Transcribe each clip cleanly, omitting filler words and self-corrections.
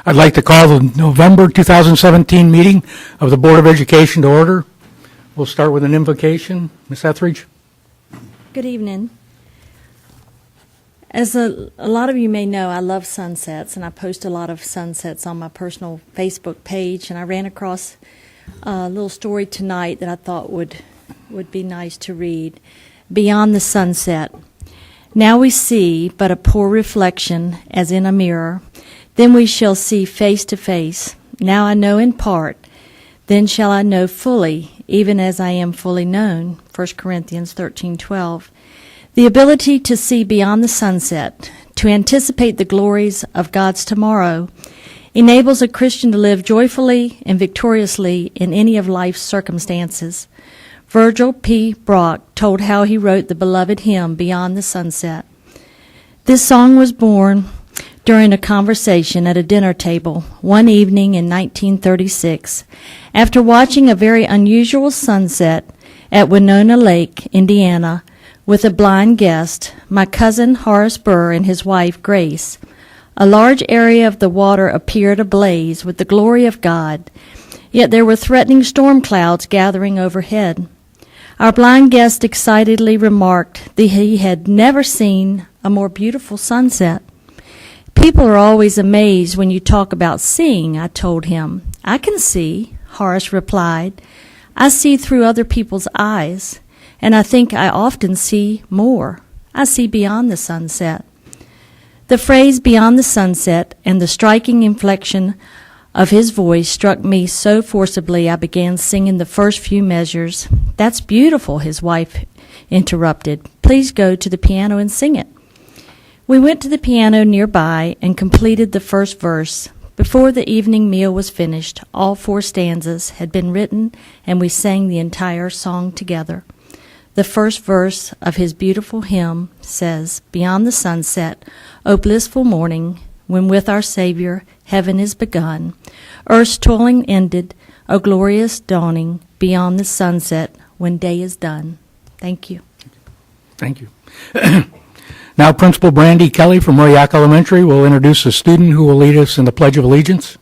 I'd like to call the November 2017 meeting of the Board of Education to order. We'll start with an invocation. Ms. Etheridge. Good evening. As a lot of you may know, I love sunsets, and I post a lot of sunsets on my personal Facebook page, and I ran across a little story tonight that I thought would be nice to read. Beyond the sunset. Now we see but a poor reflection as in a mirror. Then we shall see face to face. Now I know in part. Then shall I know fully, even as I am fully known. 1 Corinthians 13:12. The ability to see beyond the sunset, to anticipate the glories of God's tomorrow, enables a Christian to live joyfully and victoriously in any of life's circumstances. Virgil P. Brock told how he wrote the beloved hymn, Beyond the Sunset. This song was born during a conversation at a dinner table one evening in 1936, after watching a very unusual sunset at Winona Lake, Indiana, with a blind guest, my cousin Horace Burr and his wife Grace. A large area of the water appeared ablaze with the glory of God, yet there were threatening storm clouds gathering overhead. Our blind guest excitedly remarked that he had never seen a more beautiful sunset. People are always amazed when you talk about seeing, I told him. I can see, Horace replied. I see through other people's eyes, and I think I often see more. I see beyond the sunset. The phrase beyond the sunset and the striking inflection of his voice struck me so forcibly I began singing the first few measures. That's beautiful, his wife interrupted. Please go to the piano and sing it. We went to the piano nearby and completed the first verse. Before the evening meal was finished, all 4 stanzas had been written, and we sang the entire song together. The first verse of his beautiful hymn says, Beyond the sunset, O blissful morning, when with our Savior heaven is begun, earth's toiling ended, O glorious dawning, beyond the sunset, when day is done. Thank you. Thank you. Now, Principal Brandy Kelly from Currituck Elementary will introduce a student who will lead us in the Pledge of Allegiance.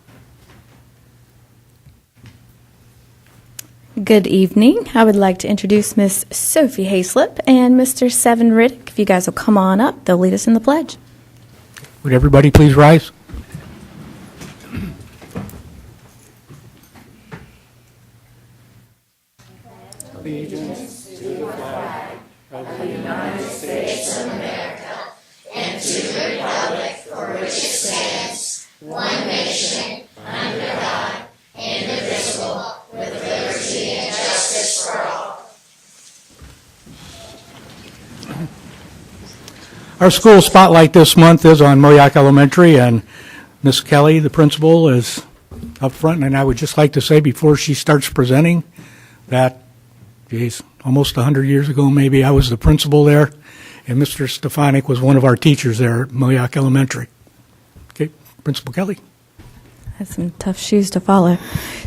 Good evening. I would like to introduce Miss Sophie Hayslip and Mr. Seven Riddick. If you guys will come on up, they'll lead us in the pledge. Would everybody please rise? Allegiance to the flag of the United States of America and to the republic for which it stands, one nation, under God, indivisible, with liberty and justice for all. Our school spotlight this month is on Currituck Elementary, and Miss Kelly, the principal, is up front. And I would just like to say before she starts presenting that, geez, almost 100 years ago maybe, I was the principal there, and Mr. Stefanik was one of our teachers there at Currituck Elementary. Okay, Principal Kelly. That's some tough shoes to follow.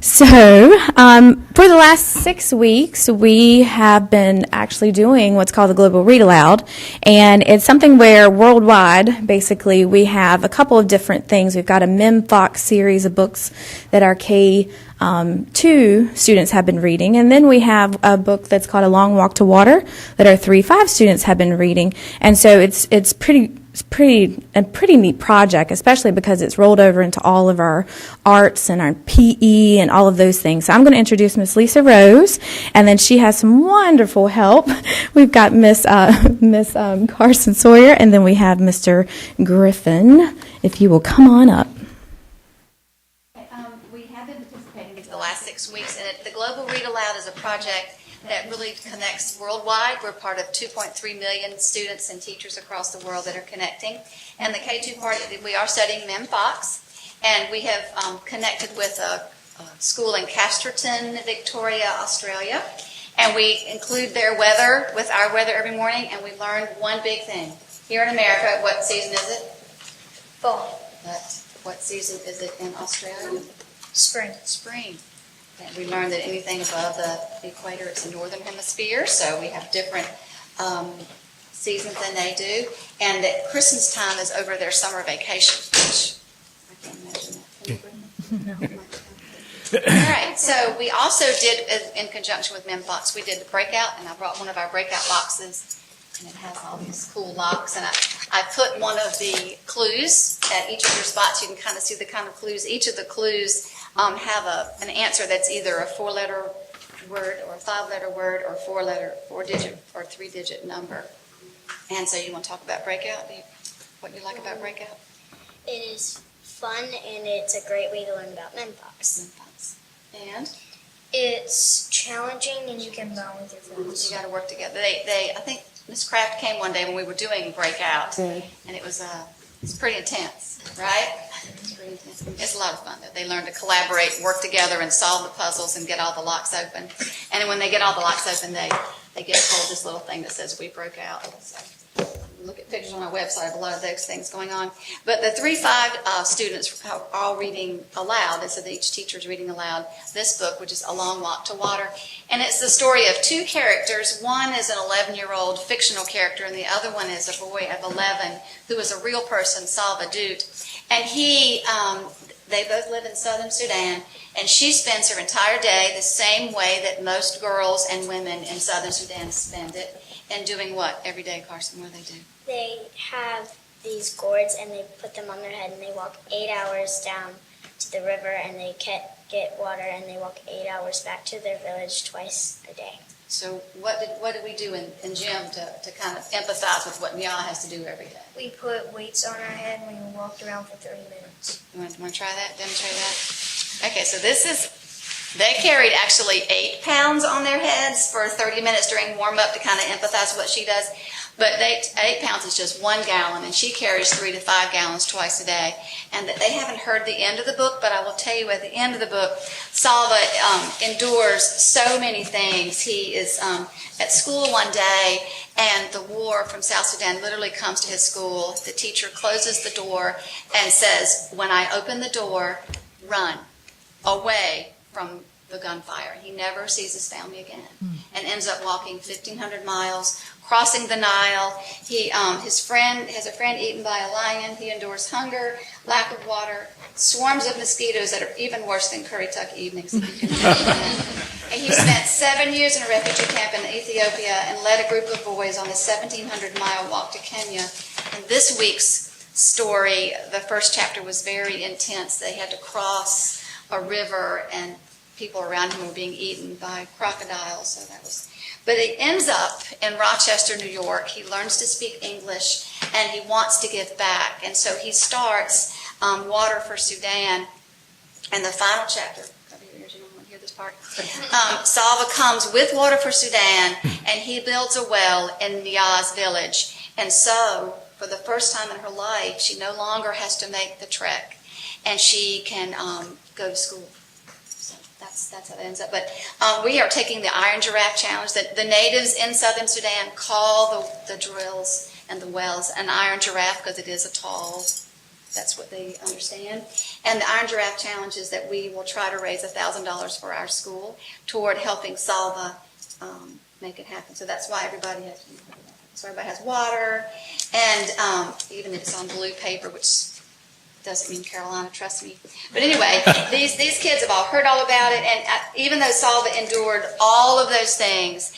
So, for the last 6 weeks, we have been actually doing what's called the Global Read Aloud, and it's something where worldwide, basically, we have a couple of different things. We've got a MemFox series of books that our K2 students have been reading, and then we have a book that's called A Long Walk to Water that our 3-5 students have been reading, and so it's a pretty neat project, especially because it's rolled over into all of our arts and our PE and all of those things. So I'm going to introduce Miss Lisa Rose, and then she has some wonderful help. We've got Miss Carson Sawyer, and then we have Mr. Griffin. If you will come on up. We have been participating for the last 6 weeks, and the Global Read Aloud is a project that really connects worldwide. We're part of 2.3 million students and teachers across the world that are connecting. And the K2 part, we are studying MemFox, and we have connected with a school in Casterton, Victoria, Australia. And we include their weather with our weather every morning, and we learn one big thing. Here in America, what season is it? Fall. But what season is it in Australia? Spring. Spring. And we learned that anything above the equator, it's the northern hemisphere, so we have different seasons than they do. And that Christmas time is over their summer vacation, which I can't imagine that. All right, so we also did, in conjunction with MemFox, we did the breakout, and I brought one of our breakout boxes, and it has all these cool locks, and I put one of the clues at each of your spots. You can kind of see the kind of clues. Each of the clues have an answer that's either a 4-letter word or a 5-letter word or 4-digit or 3-digit number. And so you want to talk about breakout? What you like about breakout? It is fun, and it's a great way to learn about MemFox. And It's challenging, and you can bond with your friends. you got to work together. I think Miss Kraft came one day when we were doing breakout, and it's pretty intense, right? It's pretty intense. It's a lot of fun though. They learn to collaborate, work together, and solve the puzzles and get all the locks open. And when they get all the locks open, they get told this little thing that says "We broke out." So, look at pictures on our website of a lot of those things going on. But the 3-5 students are all reading aloud, and so each teacher is reading aloud this book, which is A Long Walk to Water. And it's the story of two characters. One is an 11-year-old fictional character, and the other one is a boy of 11 who is a real person, Salva Dut. And they both live in southern Sudan, and she spends her entire day the same way that most girls and women in southern Sudan spend it. And doing what every day, Carson? What do they do? They have these gourds, and they put them on their head, and they walk 8 hours down to the river, and they get water, and they walk 8 hours back to their village twice a day. So what did we do in gym to kind of empathize with what Nya has to do every day? We put weights on our head, and we walked around for 30 minutes. You want to try that? Demonstrate that? Okay, so they carried actually 8 pounds on their heads for 30 minutes during warm-up to kind of empathize with what she does. But 8 pounds is just 1 gallon, and she carries 3 to 5 gallons twice a day. And they haven't heard the end of the book, but I will tell you at the end of the book, Salva endures so many things. He is at school one day, and the war from South Sudan literally comes to his school. The teacher closes the door and says, "When I open the door, run away from the gunfire." He never sees his family again and ends up walking 1,500 miles, crossing the Nile. He has a friend eaten by a lion. He endures hunger, lack of water, swarms of mosquitoes that are even worse than Currituck evenings. If you can imagine. And he spent 7 years in a refugee camp in Ethiopia and led a group of boys on the 1,700-mile walk to Kenya. And this week's story, the first chapter was very intense. They had to cross a river, and people around him were being eaten by crocodiles. So that was. But he ends up in Rochester, New York. He learns to speak English, and he wants to give back. And so he starts Water for Sudan. And the final chapter, cover your ears, you don't want to hear this part. Salva comes with Water for Sudan, and he builds a well in Nya's village. And so, for the first time in her life, she no longer has to make the trek, and she can go to school. So that's how it ends up. But we are taking the Iron Giraffe Challenge. The natives in southern Sudan call the drills and the wells an iron giraffe because it is a tall. That's what they understand. And the Iron Giraffe Challenge is that we will try to raise $1,000 for our school toward helping Salva make it happen. So that's why everybody has water, and even if it's on blue paper, which doesn't mean Carolina, trust me. But anyway, these kids have all heard all about it, and even though Salva endured all of those things,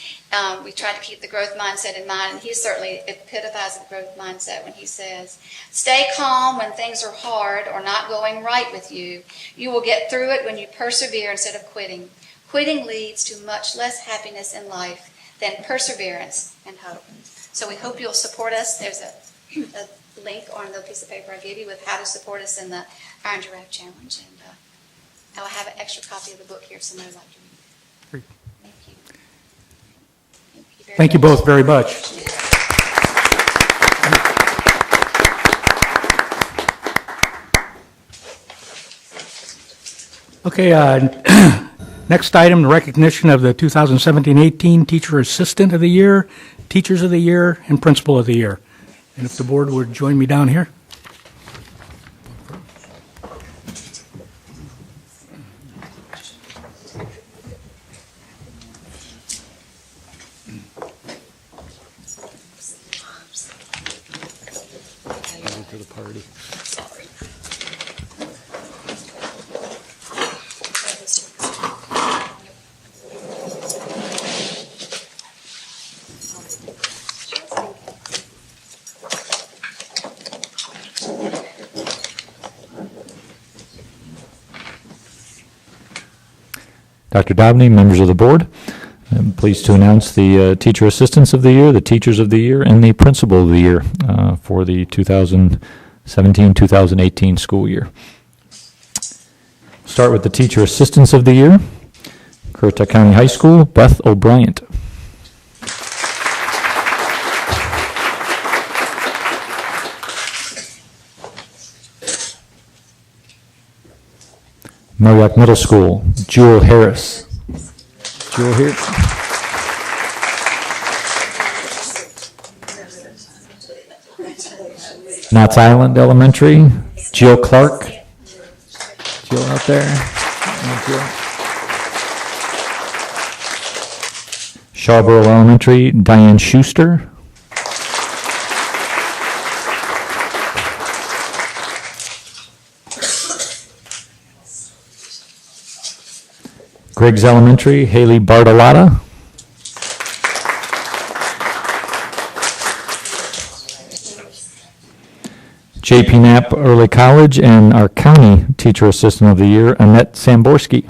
we try to keep the growth mindset in mind, and he certainly epitomizes the growth mindset when he says, "Stay calm when things are hard or not going right with you. You will get through it when you persevere instead of quitting. Quitting leads to much less happiness in life than perseverance and hope." So we hope you'll support us. There's a link on the piece of paper I gave you with how to support us in the Iron Giraffe Challenge. And I'll have an extra copy of the book here if somebody would like to read it. Thank you. Thank you both very much. Okay, next item, the recognition of the 2017-18 Teacher Assistant of the Year, Teachers of the Year, and Principal of the Year. And if the board would join me down here. To the party. Sorry. Dr. Dobney, members of the board, I'm pleased to announce the Teacher Assistants of the Year, the Teachers of the Year, and the Principal of the Year for the 2017-2018 school year. Start with the Teacher Assistants of the Year. Currituck County High School, Beth O'Brien. Merrimack Middle School, Jewel Harris. Jewel here. Knott's Island Elementary, Jill Clark. Jill out there. Jill. Shawboro Elementary, Diane Schuster. Griggs Elementary, Haley Bartolotta. J.P. Knapp Early College, and our County Teacher Assistant of the Year, Annette Samborski.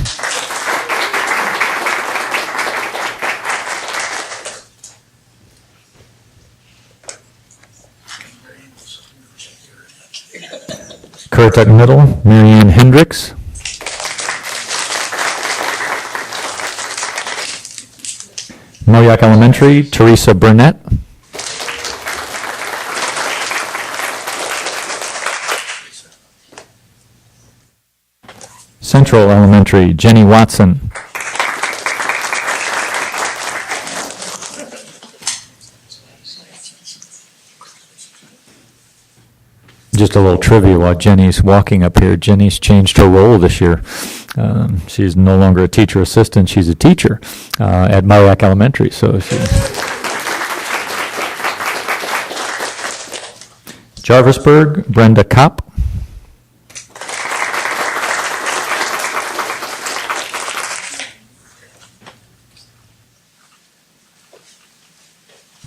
Currituck Middle, Marianne Hendricks. Moyac Elementary, Teresa Burnett. Central Elementary, Jenny Watson. Just a little trivia while Jenny's walking up here. Jenny's changed her role this year. She's no longer a teacher assistant. She's a teacher at Moyac Elementary. So she... Jarvisburg, Brenda Kopp.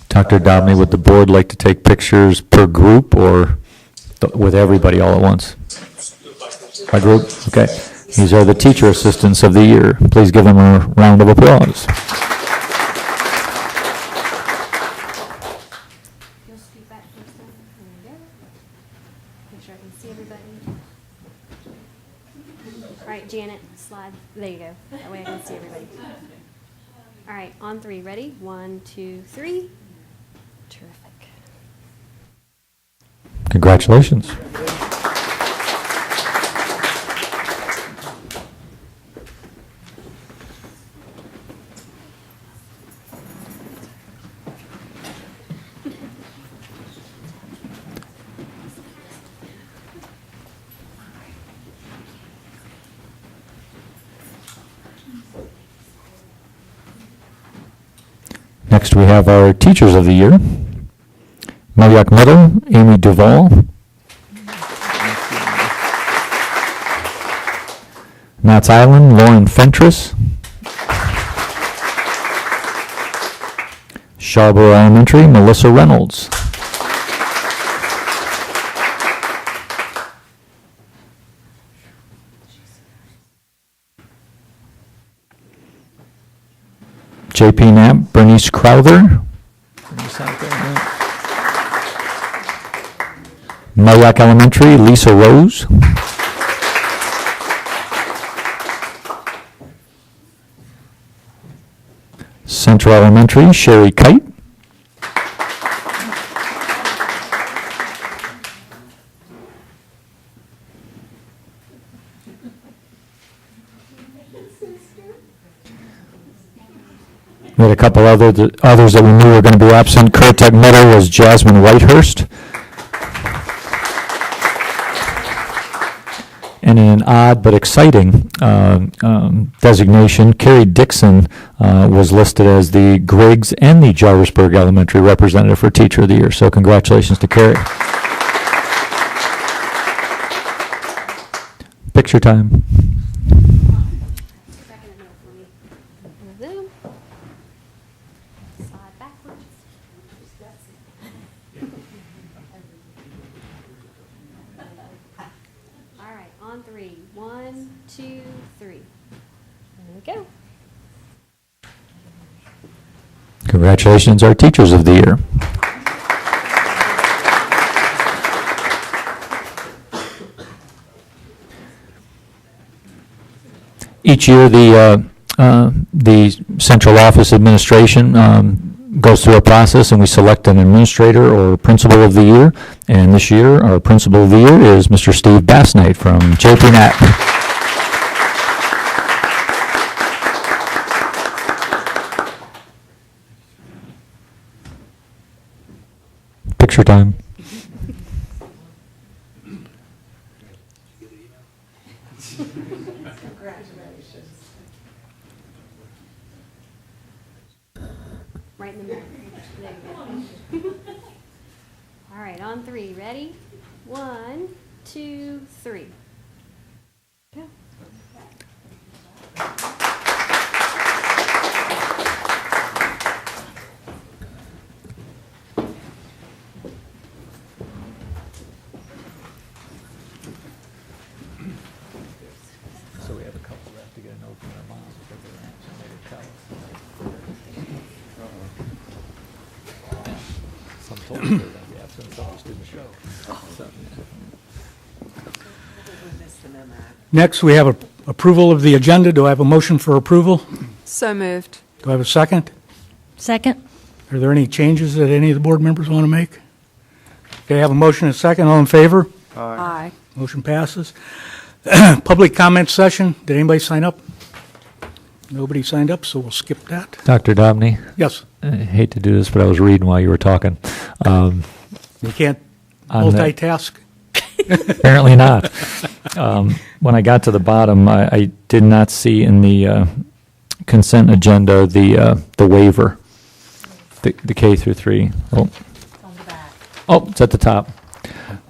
Dr. Dobney, would the board like to take pictures per group or with everybody all at once? By group? Okay. These are the Teacher Assistants of the Year. Please give them a round of applause. You'll scoot back for a second. There you go. Make sure I can see everybody. All right, Janet, slide. There you go. That way I can see everybody. All right, on three. Ready? 1, 2, 3. Terrific. Congratulations. Next, we have our Teachers of the Year. Moyac Middle, Amy Duvall. Knott's Island, Lauren Fentress. Shawboro Elementary, Melissa Reynolds. J.P. Knapp, Bernice Crowther. Moyac Elementary, Lisa Rose. Central Elementary, Sherry Kite. We had a couple others that we knew were going to be absent. Currituck Middle was Jasmine Whitehurst. And in an odd but exciting designation, Carrie Dixon was listed as the Griggs and the Jarvisburg Elementary representative for Teacher of the Year. So congratulations to Carrie. Picture time. Back in the middle for me. Zoom. Slide backwards. All right, on three. 1, 2, 3. There we go. Congratulations, our Teachers of the Year. Each year, the central office administration goes through a process, and we select an administrator or principal of the year. And this year, our principal of the year is Mr. Steve Bassnight from Chapin-App. Picture time. Right in the middle. There you go. All right, on three. Ready? 1, 2, 3. Go. So we have a couple that have to get a note from their moms because they're absent, they didn't tell us. Some told us they were going to be absent, some just didn't show. So- Next, we have approval of the agenda. Do I have a motion for approval? So moved. Do I have a second? Second? Are there any changes that any of the board members want to make? Okay, I have a motion and a second. All in favor? Aye. Motion passes. Public comment session. Did anybody sign up? Nobody signed up, so we'll skip that. Dr. Dobney, Yes, I hate to do this, but I was reading while you were talking. you can't On the- multitask. Apparently not. When I got to the bottom, I did not see in the consent agenda the waiver, the K through 3. Oh. Oh, it's at the top.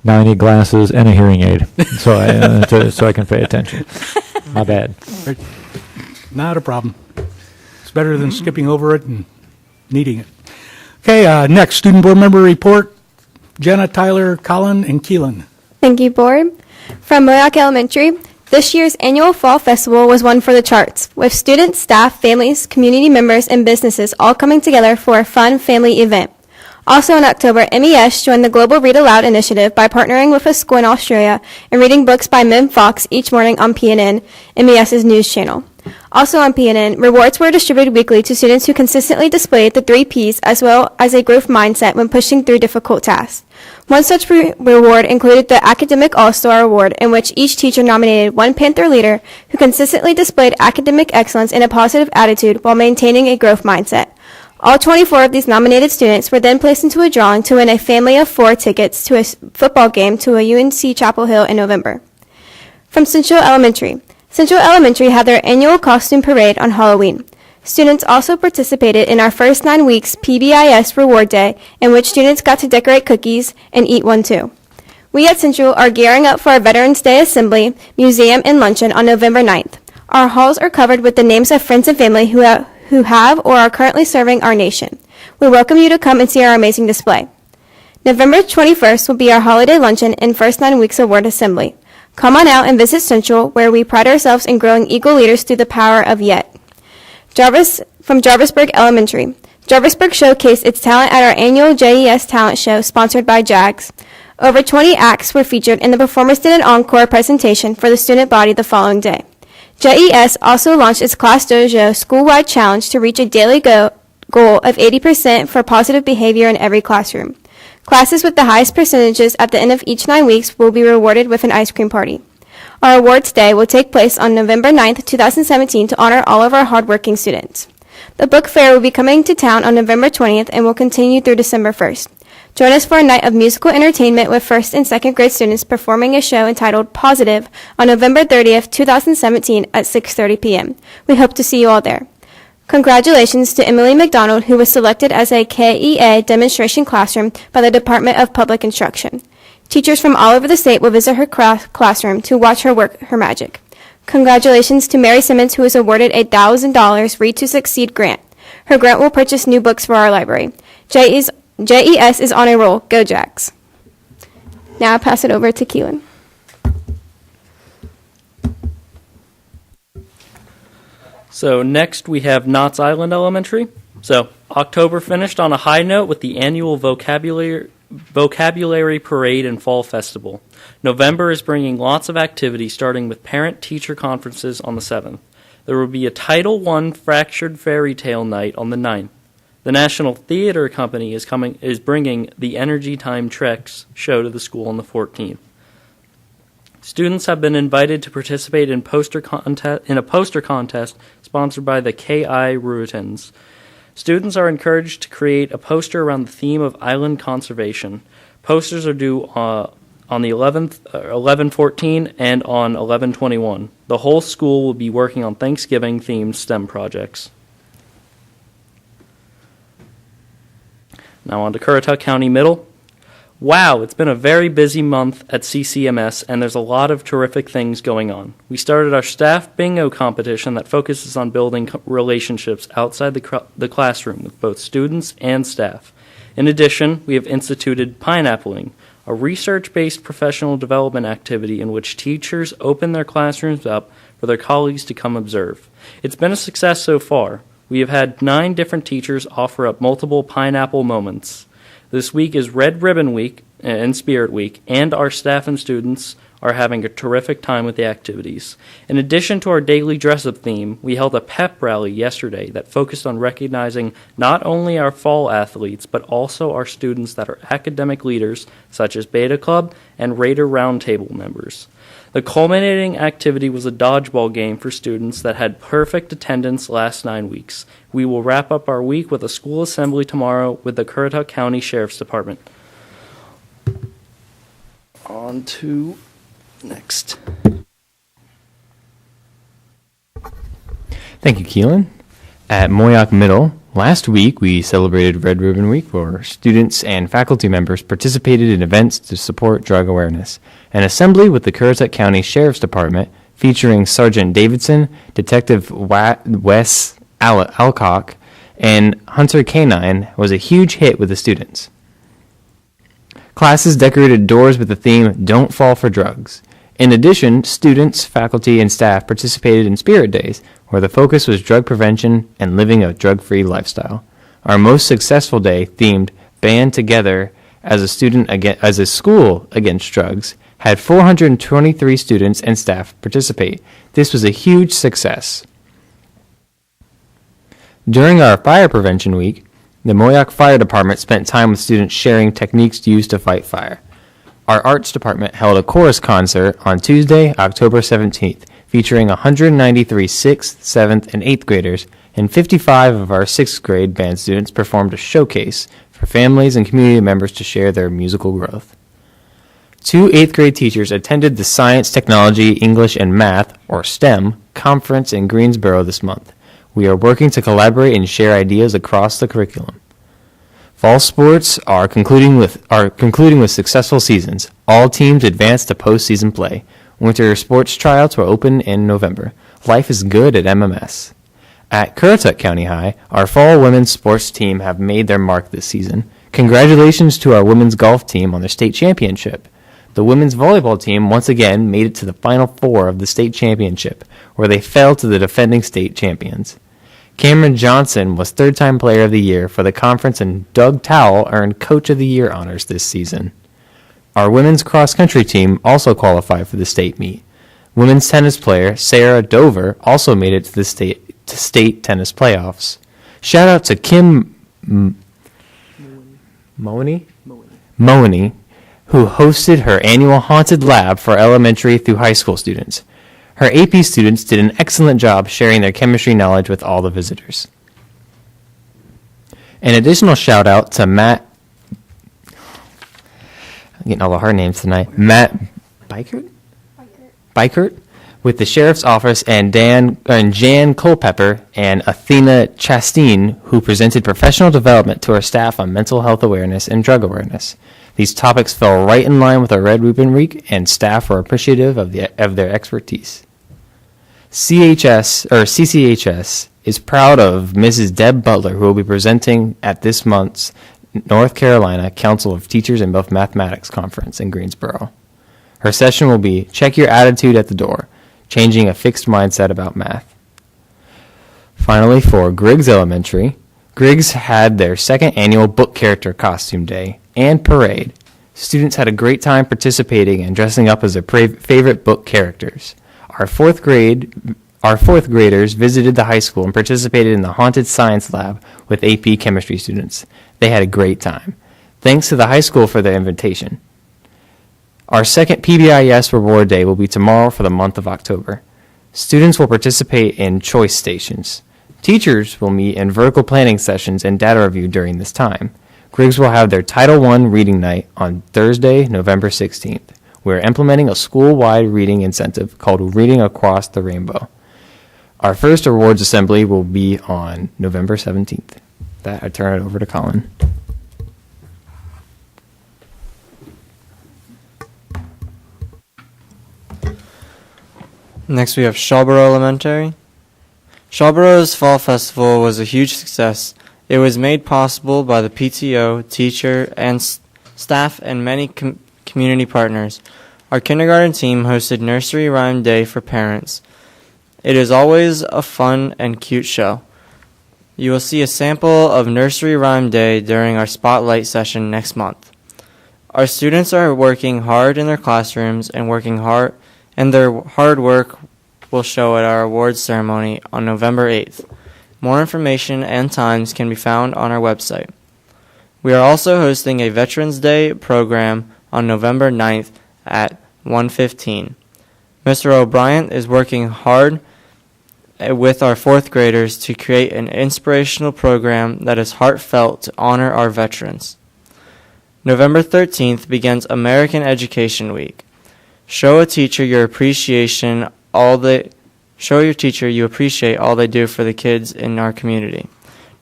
Now I need glasses and a hearing aid, so I can pay attention. My bad. Not a problem. It's better than skipping over it and needing it. Okay, next, student board member report. Jenna, Tyler, Colin, and Keelan. Thank you, Board. From Moyock Elementary, this year's annual Fall Festival was one for the charts, with students, staff, families, community members, and businesses all coming together for a fun family event. Also in October, MES joined the Global Read Aloud initiative by partnering with a school in Australia and reading books by Mim Fox each morning on PNN, MES's news channel. Also on PNN, rewards were distributed weekly to students who consistently displayed the 3 Ps as well as a growth mindset when pushing through difficult tasks. One such reward included the Academic All-Star Award, in which each teacher nominated one Panther leader who consistently displayed academic excellence and a positive attitude while maintaining a growth mindset. All 24 of these nominated students were then placed into a drawing to win a family of 4 tickets to a football game to a UNC Chapel Hill in November. From Central Elementary. Central Elementary had their annual costume parade on Halloween. Students also participated in our first 9 weeks PBIS Reward Day, in which students got to decorate cookies and eat one too. We at Central are gearing up for our Veterans Day Assembly, Museum, and Luncheon on November 9th. Our halls are covered with the names of friends and family who have or are currently serving our nation. We welcome you to come and see our amazing display. November 21st will be our holiday luncheon and first 9 weeks award assembly. Come on out and visit Central, where we pride ourselves in growing Eagle leaders through the power of yet. From Jarvisburg Elementary. Jarvisburg showcased its talent at our annual JES Talent Show sponsored by JAGS. Over 20 acts were featured, and the performers did an encore presentation for the student body the following day. JES also launched its Class Dojo school-wide challenge to reach a daily goal of 80% for positive behavior in every classroom. Classes with the highest percentages at the end of each 9 weeks will be rewarded with an ice cream party. Our awards day will take place on November 9th, 2017 to honor all of our hardworking students. The book fair will be coming to town on November 20th and will continue through December 1st. Join us for a night of musical entertainment with first and second grade students performing a show entitled Positive on November 30th, 2017 at 6:30 p.m. We hope to see you all there. Congratulations to Emily McDonald, who was selected as a KEA demonstration classroom by the Department of Public Instruction. Teachers from all over the state will visit her classroom to watch her work her magic. Congratulations to Mary Simmons, who was awarded a $1,000 Read to Succeed grant. Her grant will purchase new books for our library. JES is on a roll. Go Jacks. Now I pass it over to Keelan. So next we have Knott's Island Elementary. So, October finished on a high note with the annual vocabulary parade and fall festival. November is bringing lots of activity, starting with parent-teacher conferences on the 7th. There will be a Title I Fractured Fairy Tale Night on the 9th. The National Theater Company is bringing the Energy Time Treks show to the school on the 14th. Students have been invited to participate in a poster contest sponsored by the K.I. Ruitans. Students are encouraged to create a poster around the theme of island conservation. Posters are due on the 11th, 11/14 and on 11/21. The whole school will be working on Thanksgiving-themed STEM projects. Now on to Currituck County Middle. Wow, it's been a very busy month at CCMS, and there's a lot of terrific things going on. We started our staff bingo competition that focuses on building relationships outside the classroom with both students and staff. In addition, we have instituted pineappling, a research-based professional development activity in which teachers open their classrooms up for their colleagues to come observe. It's been a success so far. We have had 9 different teachers offer up multiple pineapple moments. This week is Red Ribbon Week and Spirit Week, and our staff and students are having a terrific time with the activities. In addition to our daily dress-up theme, we held a pep rally yesterday that focused on recognizing not only our fall athletes, but also our students that are academic leaders, such as Beta Club and Raider Roundtable members. The culminating activity was a dodgeball game for students that had perfect attendance last 9 weeks. We will wrap up our week with a school assembly tomorrow with the Currituck County Sheriff's Department. On to next. Thank you, Keelan. At Moyock Middle, last week we celebrated Red Ribbon Week, where students and faculty members participated in events to support drug awareness. An assembly with the Currituck County Sheriff's Department featuring Sergeant Davidson, Detective Wes Alcock, and Hunter Canine was a huge hit with the students. Classes decorated doors with the theme, Don't Fall for Drugs. In addition, students, faculty, and staff participated in Spirit Days, where the focus was drug prevention and living a drug-free lifestyle. Our most successful day, themed Band Together as a School Against Drugs, had 423 students and staff participate. This was a huge success. During our Fire Prevention Week, the Moyock Fire Department spent time with students sharing techniques used to fight fire. Our Arts Department held a chorus concert on Tuesday, October 17th, featuring 193 6th, 7th, and 8th graders, and 55 of our 6th grade band students performed a showcase for families and community members to share their musical growth. 2 8th grade teachers attended the Science, Technology, English, and Math, or STEM, conference in Greensboro this month. We are working to collaborate and share ideas across the curriculum. Fall sports are concluding with successful seasons. All teams advanced to postseason play. Winter sports tryouts will open in November. Life is good at MMS. At Currituck County High, our fall women's sports team have made their mark this season. Congratulations to our women's golf team on their state championship. The women's volleyball team once again made it to the Final Four of the state championship, where they fell to the defending state champions. Cameron Johnson was third-time player of the year for the conference, and Doug Towell earned Coach of the Year honors this season. Our women's cross-country team also qualified for the state meet. Women's tennis player Sarah Dover also made it to the state tennis playoffs. Shout out to Kim Mooney, who hosted her annual haunted lab for elementary through high school students. Her AP students did an excellent job sharing their chemistry knowledge with all the visitors. An additional shout out to Matt, I'm getting all the hard names tonight, Matt Bikert with the Sheriff's Office, and Jan Culpepper and Athena Chasteen, who presented professional development to our staff on mental health awareness and drug awareness. These topics fell right in line with our Red Ribbon Week, and staff were appreciative of their expertise. CCHS is proud of Mrs. Deb Butler, who will be presenting at this month's North Carolina Council of Teachers in Both Mathematics Conference in Greensboro. Her session will be Check Your Attitude at the Door, Changing a Fixed Mindset About Math. Finally, for Griggs Elementary, Griggs had their second annual book character costume day and parade. Students had a great time participating and dressing up as their favorite book characters. Our fourth graders visited the high school and participated in the haunted science lab with AP chemistry students. They had a great time. Thanks to the high school for their invitation. Our second PBIS Reward Day will be tomorrow for the month of October. Students will participate in choice stations. Teachers will meet in vertical planning sessions and data review during this time. Griggs will have their Title I reading night on Thursday, November 16th. We're implementing a school-wide reading incentive called Reading Across the Rainbow. Our first awards assembly will be on November 17th. With that, I turn it over to Colin. Next we have Shawboro Elementary. Shawboro's Fall Festival was a huge success. It was made possible by the PTO, teacher, and staff and many community partners. Our kindergarten team hosted Nursery Rhyme Day for parents. It is always a fun and cute show. You will see a sample of Nursery Rhyme Day during our spotlight session next month. Our students are working hard in their classrooms and their hard work will show at our awards ceremony on November 8th. More information and times can be found on our website. We are also hosting a Veterans Day program on November 9th at 1:15. Mr. O'Brien is working hard with our fourth graders to create an inspirational program that is heartfelt to honor our veterans. November 13th begins American Education Week. Show your teacher you appreciate all they do for the kids in our community.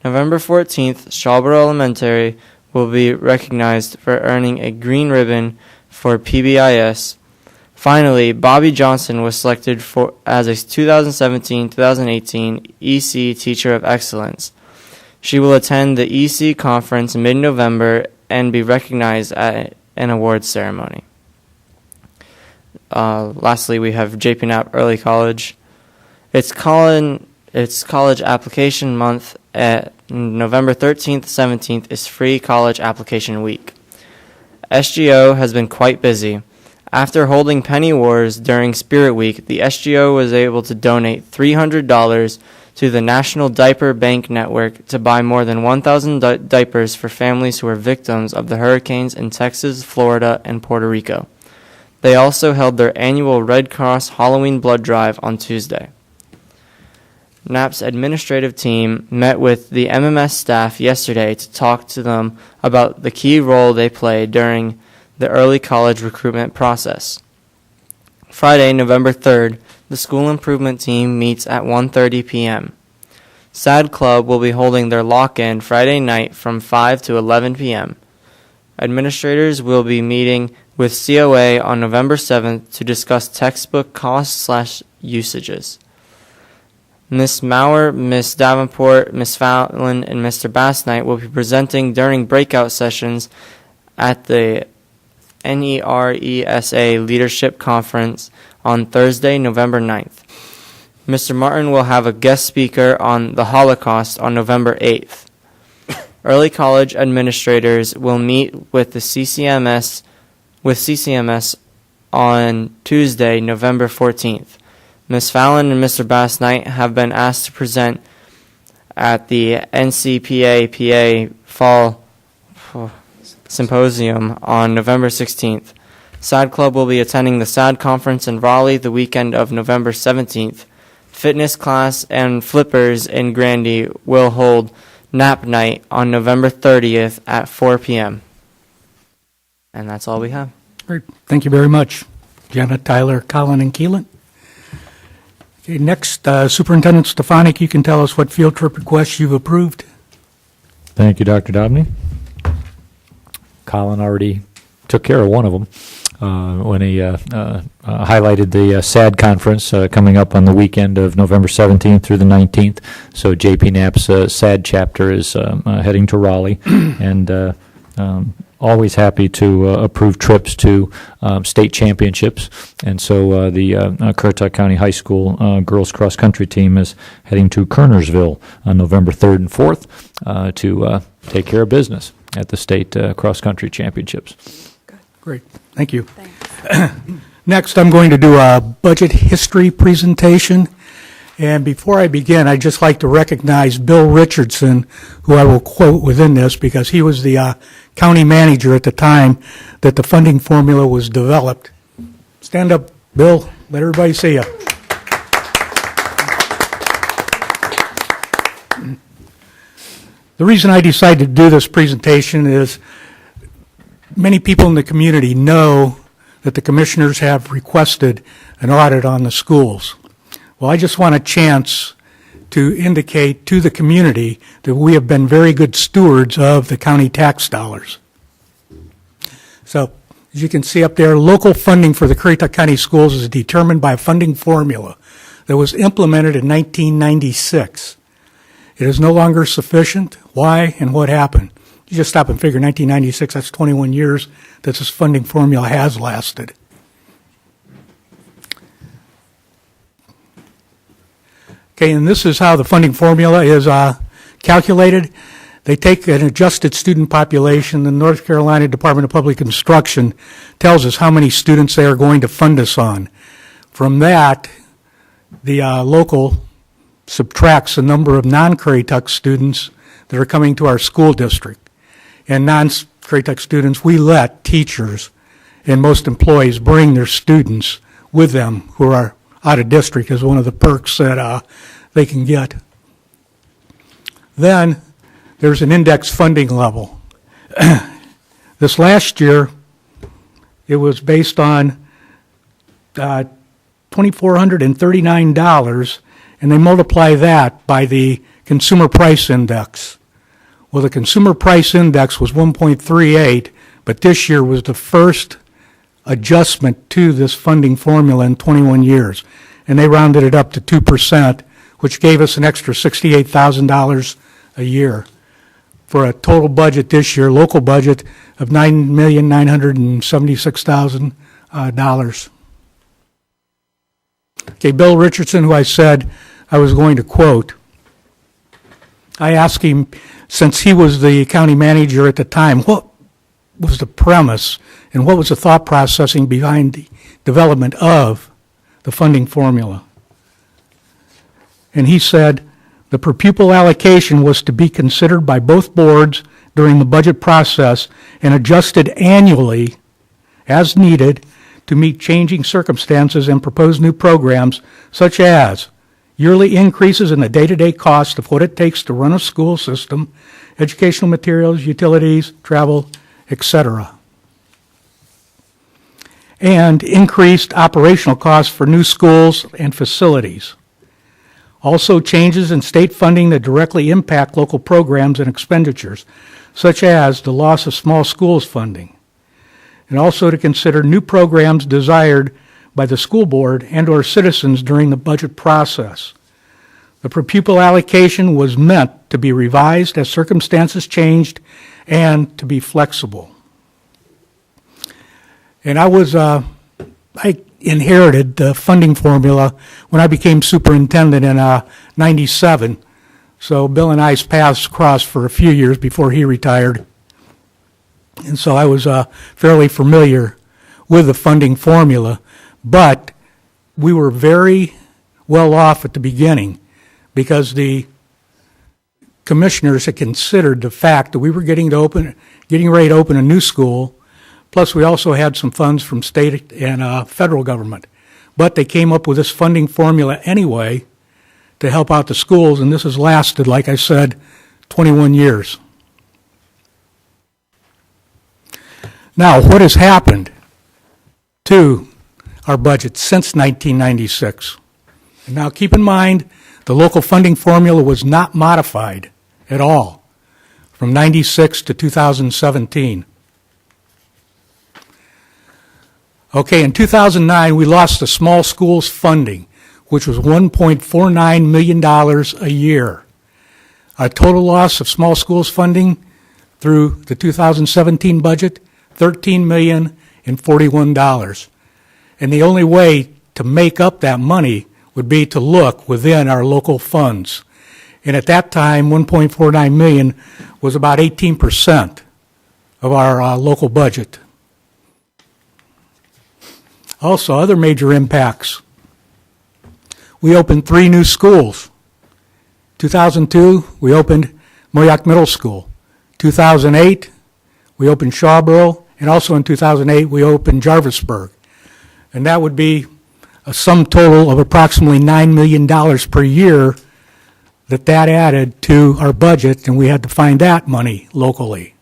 November 14th, Shawboro Elementary will be recognized for earning a green ribbon for PBIS. Finally, Bobby Johnson was selected as a 2017-2018 EC Teacher of Excellence. She will attend the EC conference mid-November and be recognized at an awards ceremony. Lastly, we have JP Knapp Early College. It's college application month. At November 13th, 17th is free college application week. SGO has been quite busy. After holding penny wars during Spirit Week, the SGO was able to donate $300 to the National Diaper Bank Network to buy more than 1,000 diapers for families who were victims of the hurricanes in Texas, Florida, and Puerto Rico. They also held their annual Red Cross Halloween blood drive on Tuesday. Knapp's administrative team met with the MMS staff yesterday to talk to them about the key role they play during the early college recruitment process. Friday, November 3rd, the school improvement team meets at 1:30 p.m. SAD Club will be holding their lock-in Friday night from 5 to 11 p.m. Administrators will be meeting with COA on November 7th to discuss textbook costs/usages. Ms. Maurer, Ms. Davenport, Ms. Fallon, and Mr. Bassnight will be presenting during breakout sessions at the NERESA Leadership Conference on Thursday, November 9th. Mr. Martin will have a guest speaker on the Holocaust on November 8th. Early college administrators will meet with the CCMS on Tuesday, November 14th. Ms. Fallon and Mr. Bassnight have been asked to present at the NCPA-PA Fall Symposium on November 16th. SAD Club will be attending the SAD Conference in Raleigh the weekend of November 17th. Fitness class and flippers in Grandy will hold Nap Night on November 30th at 4 p.m. And that's all we have. Great. Thank you very much, Jenna, Tyler, Colin, and Keelan. Okay, next, Superintendent Stefanik, you can tell us what field trip requests you've approved. Thank you, Dr. Dobney. Colin already took care of one of them when he highlighted the SAD conference coming up on the weekend of November 17th through the 19th. So JP Knapp's SAD chapter is heading to Raleigh, and always happy to approve trips to state championships. And so the Currituck County High School girls cross country team is heading to Kernersville on November 3rd and 4th to take care of business at the state cross country championships. Great, thank you. Next, I'm going to do a budget history presentation. And before I begin, I'd just like to recognize Bill Richardson, who I will quote within this because he was the county manager at the time that the funding formula was developed. Stand up, Bill. Let everybody see you. The reason I decided to do this presentation is many people in the community know that the commissioners have requested an audit on the schools. Well, I just want a chance to indicate to the community that we have been very good stewards of the county tax dollars. So, as you can see up there, local funding for the Currituck County Schools is determined by a funding formula that was implemented in 1996. It is no longer sufficient. Why and what happened? You just stop and figure 1996, that's 21 years that this funding formula has lasted. Okay, and this is how the funding formula is calculated. They take an adjusted student population. The North Carolina Department of Public Instruction tells us how many students they are going to fund us on. From that, the local subtracts the number of non-Currituck students that are coming to our school district. And non-Currituck students, we let teachers and most employees bring their students with them who are out of district as one of the perks that they can get. Then there's an index funding level. This last year, it was based on $2,439, and they multiply that by the Consumer Price Index. Well, the Consumer Price Index was 1.38, but this year was the first adjustment to this funding formula in 21 years. And they rounded it up to 2%, which gave us an extra $68,000 a year for a total budget this year, local budget, of $9,976,000. Okay, Bill Richardson, who I said I was going to quote, I asked him, since he was the county manager at the time, what was the premise and what was the thought processing behind the development of the funding formula? And he said the per pupil allocation was to be considered by both boards during the budget process and adjusted annually as needed to meet changing circumstances and propose new programs such as yearly increases in the day-to-day cost of what it takes to run a school system, educational materials, utilities, travel, etc. And increased operational costs for new schools and facilities. Also changes in state funding that directly impact local programs and expenditures, such as the loss of small schools funding. And also to consider new programs desired by the school board and or citizens during the budget process. The per pupil allocation was meant to be revised as circumstances changed and to be flexible. And I inherited the funding formula when I became superintendent in 97. So Bill and I's paths crossed for a few years before he retired. And so I was fairly familiar with the funding formula, but we were very well off at the beginning because the commissioners had considered the fact that we were getting ready to open a new school. Plus, we also had some funds from state and federal government. But they came up with this funding formula anyway to help out the schools, and this has lasted, like I said, 21 years. Now, what has happened to our budget since 1996? And now, keep in mind, the local funding formula was not modified at all from 96 to 2017. Okay, in 2009, we lost the small schools funding, which was $1.49 million a year. A total loss of small schools funding through the 2017 budget, $13,041. And the only way to make up that money would be to look within our local funds. And at that time, 1.49 million was about 18% of our local budget. Also, other major impacts. We opened 3 new schools. 2002, we opened Moyock Middle School. 2008, we opened Shawboro, and also in 2008, we opened Jarvisburg. And that would be a sum total of approximately $9 million per year that added to our budget, and we had to find that money locally.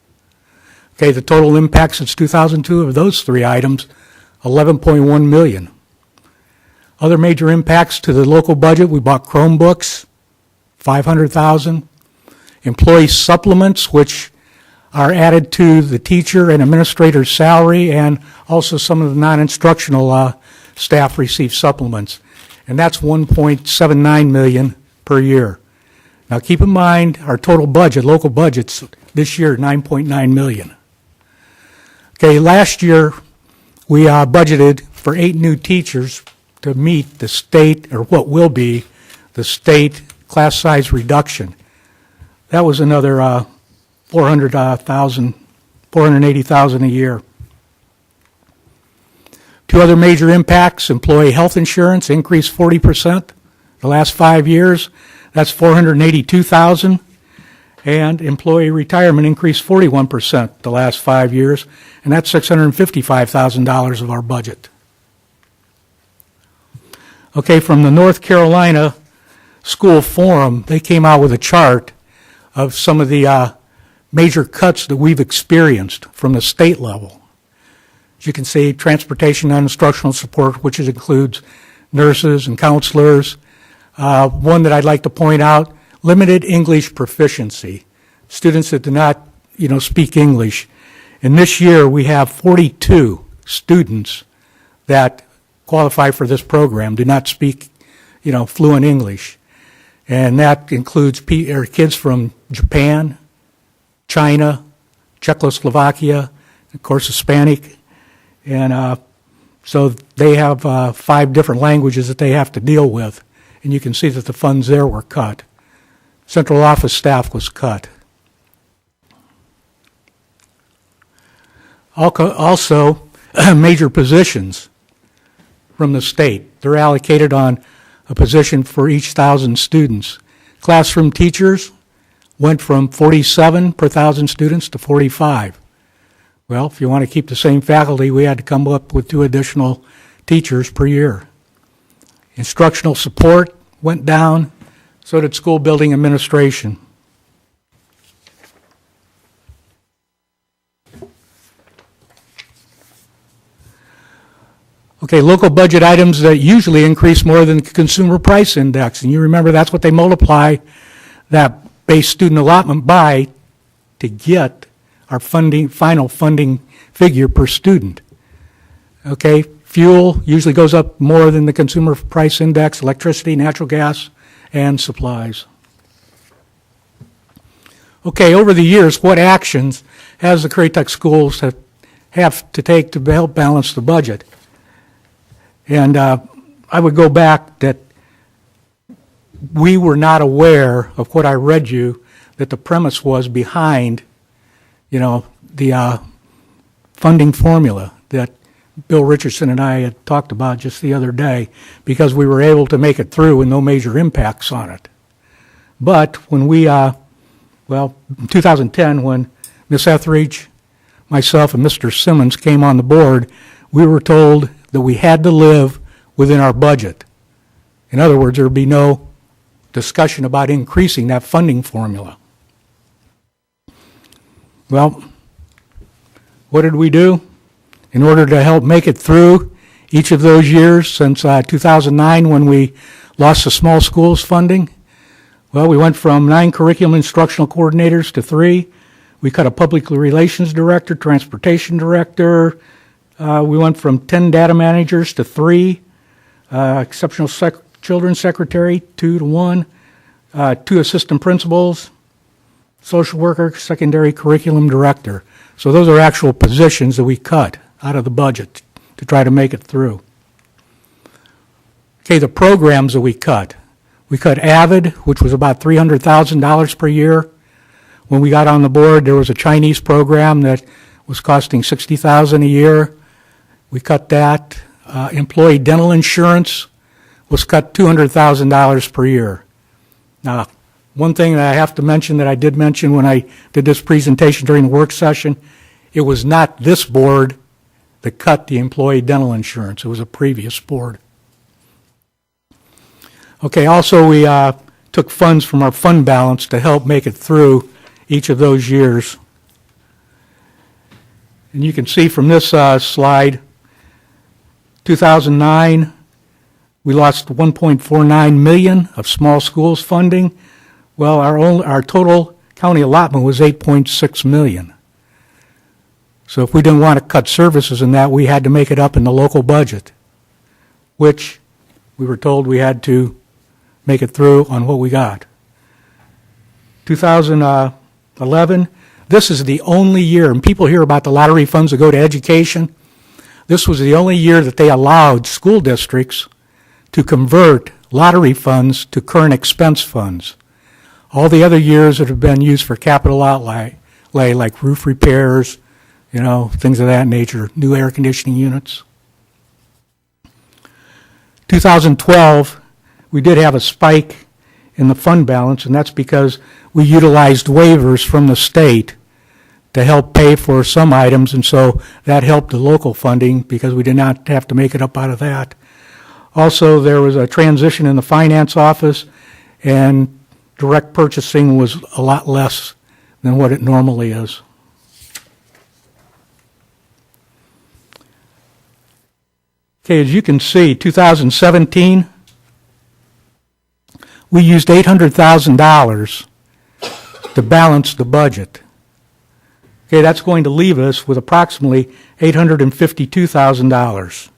Okay, the total impact since 2002 of those 3 items, $11.1 million. Other major impacts to the local budget, we bought Chromebooks, $500,000. Employee supplements, which are added to the teacher and administrator's salary, and also some of the non-instructional staff receive supplements. And that's $1.79 million per year. Now keep in mind, our total budget, local budgets this year, $9.9 million. Okay, last year we budgeted for 8 new teachers to meet the state, or what will be the state class size reduction. That was another $480,000 a year. 2 other major impacts: employee health insurance increased 40% the last 5 years. That's $482,000. And employee retirement increased 41% the last 5 years, and that's $655,000 of our budget. Okay, from the North Carolina School Forum, they came out with a chart of some of the major cuts that we've experienced from the state level. As you can see, transportation and instructional support, which includes nurses and counselors. One that I'd like to point out, limited English proficiency, students that do not, speak English. And this year we have 42 students that qualify for this program, do not speak, fluent English. And that includes kids from Japan, China, Czechoslovakia, of course Hispanic. And so they have 5 different languages that they have to deal with. And you can see that the funds there were cut. Central office staff was cut. Also, major positions from the state. They're allocated on a position for each 1,000 students. Classroom teachers went from 47 per 1,000 students to 45. Well, if you want to keep the same faculty, we had to come up with 2 additional teachers per year. Instructional support went down, so did school building administration. Okay, local budget items that usually increase more than the consumer price index. And you remember that's what they multiply that base student allotment by to get our final funding figure per student. Okay, fuel usually goes up more than the consumer price index, electricity, natural gas, and supplies. Okay, over the years, what actions has the Currituck schools have to take to help balance the budget? And I would go back that we were not aware of what I read you, that the premise was behind, the funding formula that Bill Richardson and I had talked about just the other day, because we were able to make it through with no major impacts on it. But when we, in 2010, when Ms. Etheridge, myself, and Mr. Simmons came on the board, we were told that we had to live within our budget. In other words, there would be no discussion about increasing that funding formula. Well, what did we do? In order to help make it through each of those years since 2009 when we lost the small schools funding, well, we went from 9 curriculum instructional coordinators to 3. We cut a public relations director, transportation director. We went from 10 data managers to 3, exceptional children's secretary, 2 to 1, 2 assistant principals, social worker, secondary curriculum director. So those are actual positions that we cut out of the budget to try to make it through. Okay, the programs that we cut. We cut AVID, which was about $300,000 per year. When we got on the board, there was a Chinese program that was costing $60,000 a year. We cut that. Employee dental insurance was cut $200,000 per year. Now, one thing that I have to mention that I did mention when I did this presentation during the work session, it was not this board that cut the employee dental insurance. It was a previous board. Okay, also we took funds from our fund balance to help make it through each of those years. And you can see from this slide, 2009, we lost $1.49 million of small schools funding. Well, our total county allotment was $8.6 million. So if we didn't want to cut services in that, we had to make it up in the local budget, which we were told we had to make it through on what we got. 2011, this is the only year, and people hear about the lottery funds that go to education. This was the only year that they allowed school districts to convert lottery funds to current expense funds. All the other years that have been used for capital outlay, like roof repairs, things of that nature, new air conditioning units. 2012, we did have a spike in the fund balance, and that's because we utilized waivers from the state to help pay for some items, and so that helped the local funding because we did not have to make it up out of that. Also, there was a transition in the finance office, and direct purchasing was a lot less than what it normally is. Okay, as you can see, 2017, we used $800,000 to balance the budget. Okay, that's going to leave us with approximately $852,000.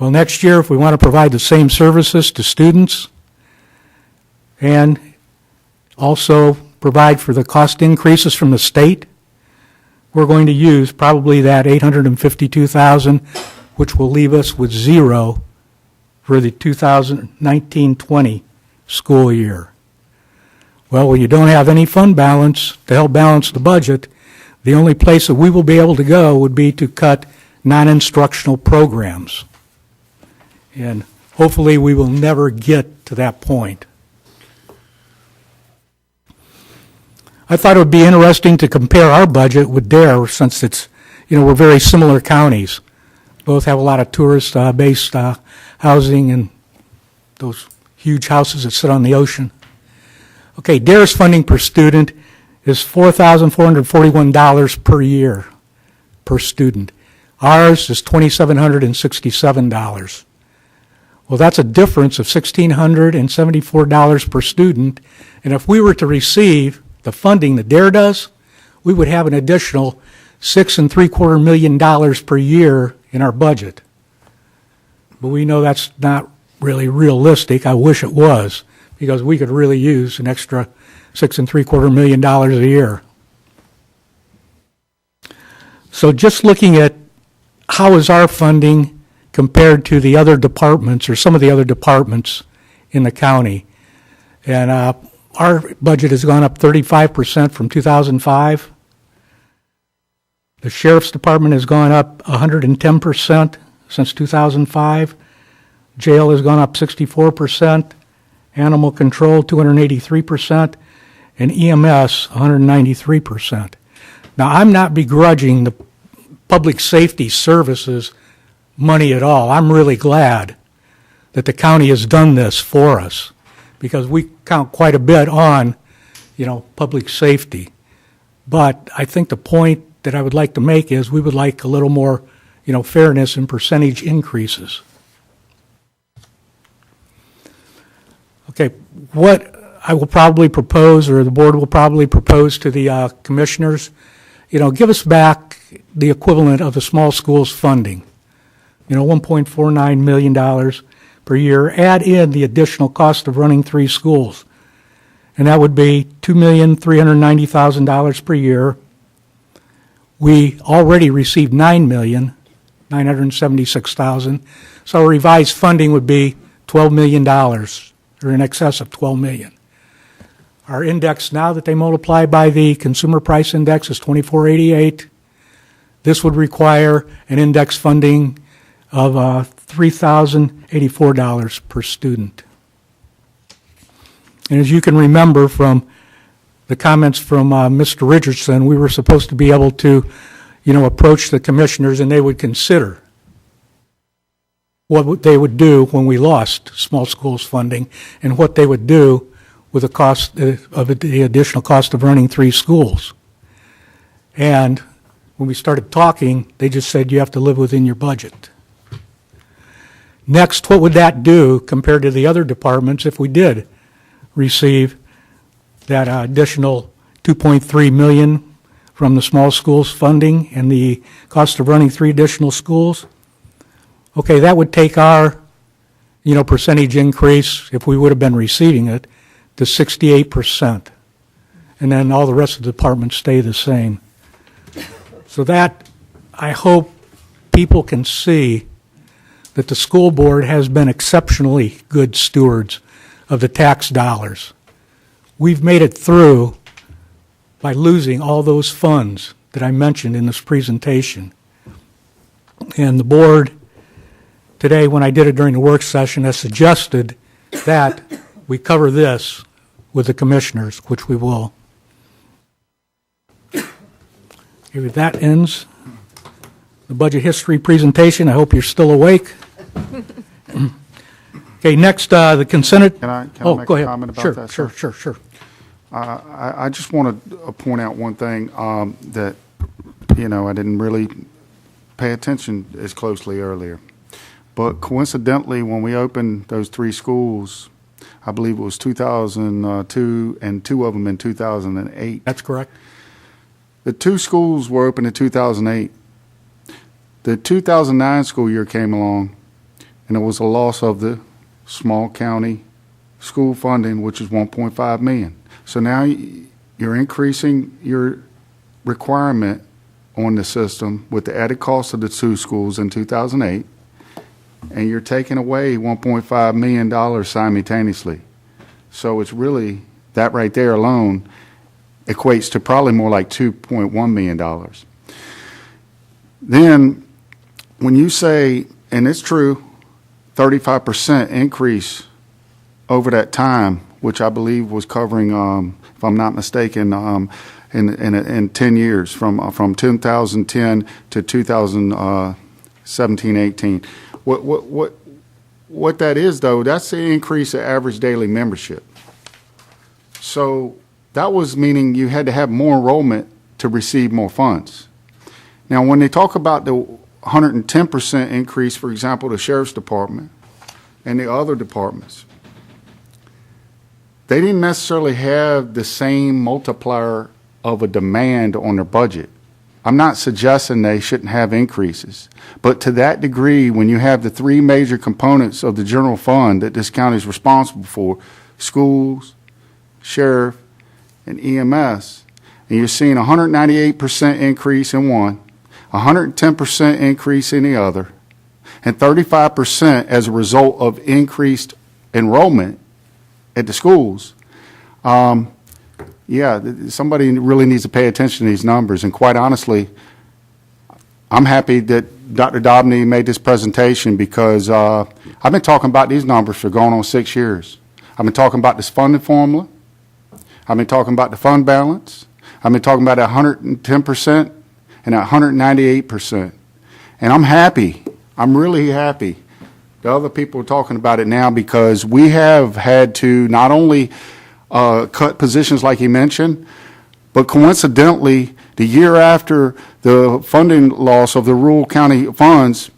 Well, next year, if we want to provide the same services to students and also provide for the cost increases from the state, we're going to use probably that $852,000, which will leave us with zero for the 2019-20 school year. Well, when you don't have any fund balance to help balance the budget, the only place that we will be able to go would be to cut non-instructional programs. And hopefully we will never get to that point. I thought it would be interesting to compare our budget with Dare, since it's, we're very similar counties. Both have a lot of tourist-based housing and those huge houses that sit on the ocean. Okay, Dare's funding per student is $4,441 per year per student. Ours is $2,767. Well, that's a difference of $1,674 per student, and if we were to receive the funding that Dare does, we would have an additional $6.75 million per year in our budget. But we know that's not really realistic. I wish it was, because we could really use an extra $6.75 million a year. So just looking at how is our funding compared to the other departments or some of the other departments in the county. And our budget has gone up 35% from 2005. The Sheriff's Department has gone up 110% since 2005. Jail has gone up 64%. Animal Control 283%. And EMS 193%. Now, I'm not begrudging the public safety services money at all. I'm really glad that the county has done this for us, because we count quite a bit on, public safety. But I think the point that I would like to make is we would like a little more, fairness in percentage increases. Okay, what I will probably propose, or the board will probably propose to the commissioners, give us back the equivalent of the small schools funding. $1.49 million per year, add in the additional cost of running 3 schools. and that would be $2,390,000 per year. We already received $9,976,000, so our revised funding would be $12 million, or in excess of $12 million. Our index now that they multiply by the consumer price index is 2488. This would require an index funding of $3,084 per student. And as you can remember from the comments from Mr. Richardson, we were supposed to be able to, approach the commissioners and they would consider what they would do when we lost small schools funding and what they would do with the cost of the additional cost of running 3 schools. And when we started talking, they just said you have to live within your budget. Next, what would that do compared to the other departments if we did receive that additional $2.3 million from the small schools funding and the cost of running 3 additional schools? Okay, that would take our, percentage increase, if we would have been receiving it, to 68%. And then all the rest of the departments stay the same. So that, I hope people can see that the school board has been exceptionally good stewards of the tax dollars. We've made it through by losing all those funds that I mentioned in this presentation. And the board today, when I did it during the work session, has suggested that we cover this with the commissioners, which we will. Okay, that ends the budget history presentation. I hope you're still awake. Okay, next, the consent. Can I make go a ahead. comment about Sure, that? sure, sir? sure. I just want to point out one thing that, I didn't really pay attention as closely earlier. But coincidentally, when we opened those 3 schools, I believe it was 2002 and 2 of them in 2008. That's correct. The 2 schools were opened in 2008. The 2009 school year came along, and it was a loss of the small county school funding, which is $1.5 million. So now you're increasing your requirement on the system with the added cost of the 2 schools in 2008, and you're taking away $1.5 million simultaneously. So it's really, that right there alone equates to probably more like $2.1 million. Then, when you say, and it's true, 35% increase over that time, which I believe was covering, if I'm not mistaken, in 10 years, from 2010 to 2017-18. What that is, though, that's the increase of average daily membership. So that was meaning you had to have more enrollment to receive more funds. Now, when they talk about the 110% increase, for example, the sheriff's department and the other departments, they didn't necessarily have the same multiplier of a demand on their budget. I'm not suggesting they shouldn't have increases, but to that degree, when you have the 3 major components of the general fund that this county is responsible for, schools, sheriff, and EMS, and you're seeing 198% increase in one, 110% increase in the other, and 35% as a result of increased enrollment at the schools, somebody really needs to pay attention to these numbers. And quite honestly, I'm happy that Dr. Dobney made this presentation because I've been talking about these numbers for going on 6 years. I've been talking about this funding formula. I've been talking about the fund balance. I've been talking about 110% and 198%. And I'm happy. I'm really happy. The other people are talking about it now because we have had to not only cut positions like he mentioned, but coincidentally, the year after the funding loss of the rural county funds,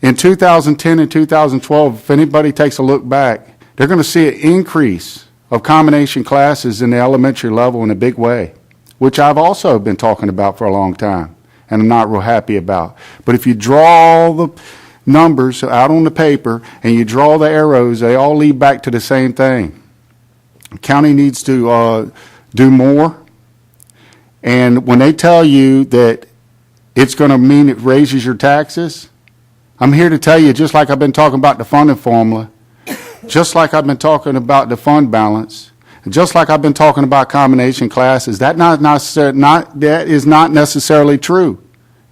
in 2010 and 2012, if anybody takes a look back, they're going to see an increase of combination classes in the elementary level in a big way, which I've also been talking about for a long time, and I'm not real happy about. But if you draw the numbers out on the paper and you draw the arrows, they all lead back to the same thing. County needs to do more. And when they tell you that it's going to mean it raises your taxes, I'm here to tell you, just like I've been talking about the funding formula, just like I've been talking about the fund balance, and just like I've been talking about combination classes, that is not necessarily true,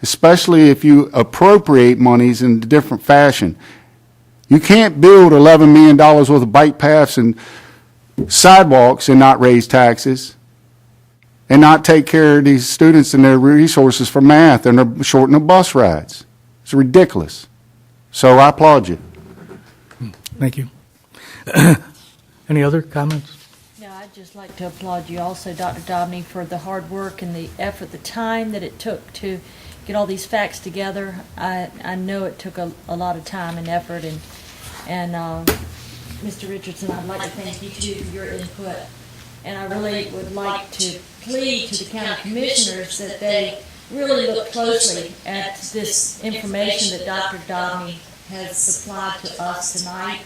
especially if you appropriate monies in a different fashion. You can't build $11 million worth of bike paths and sidewalks and not raise taxes and not take care of these students and their resources for math and they're shorten the bus rides. It's ridiculous. So I applaud you. Thank you. Any other comments? No, I'd just like to applaud you also, Dr. Dobney, for the hard work and the effort, the time that it took to get all these facts together. I know it took a lot of time and effort, and Mr. Richardson, I'd like to thank you too for your input. And I really would like to plead to the county commissioners that they really look closely at this information that Dr. Dobney has supplied to us tonight.